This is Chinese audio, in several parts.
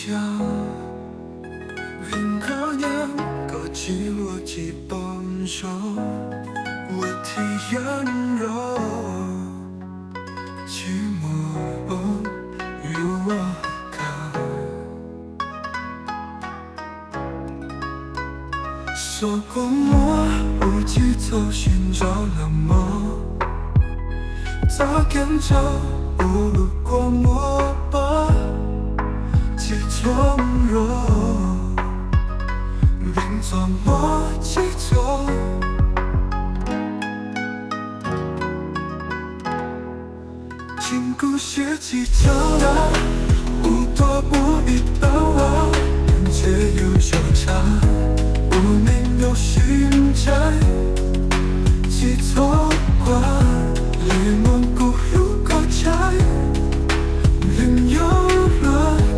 家，任何人各记录几本书，我体验了寂寞与我看。说过我无计走寻找了梦，早点走无路过末吧，几种肉，并做默几种。经过学几招啦，无多不一般啊，人皆有手差，无名有心在，几错挂，泪蒙古如果在，人有了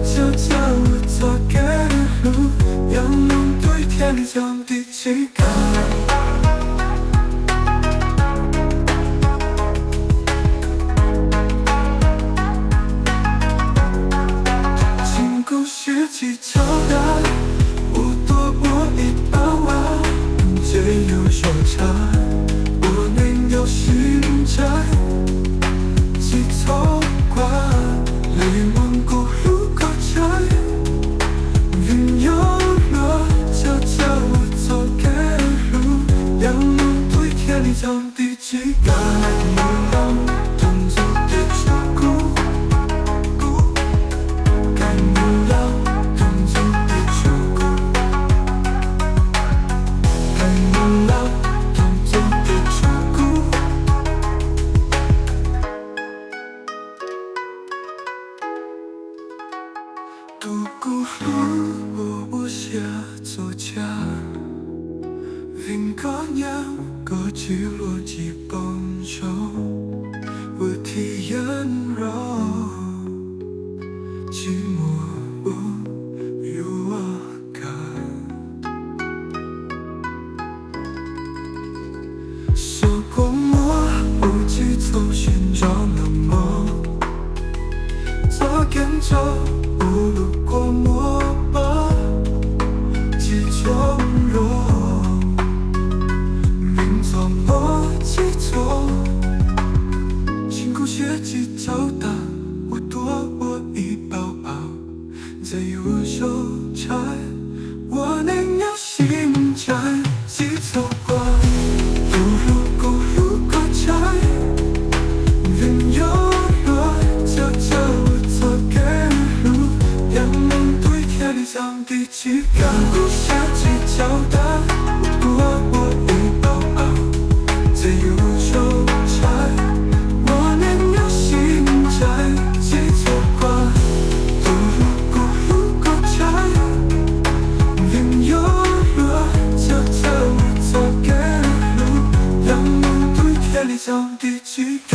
就叫我做给路，让梦对天上的期待。学几招来，无多我一般啊，皆有所差，我能有心在，几错挂，泪蒙古如果在，云有了就叫我走给路，让梦对天里上的期待，让动作的出谷。独孤路我下作家，任何人各记录几本书，我体验了寂寞与我看。说过我无计走寻找了梦，早点走无路过末吧，几种肉，并做默几种。辛苦学几招打，我多我一包包，在右手拆，我能有心在，几走过，不如果如果在，人有了就叫我做给路，让梦对天上的期待。不下几招打，我一包包，在右手拆，我能有心在，几错挂，不如果在，人有了就叫我做给路，让梦对天上的期待。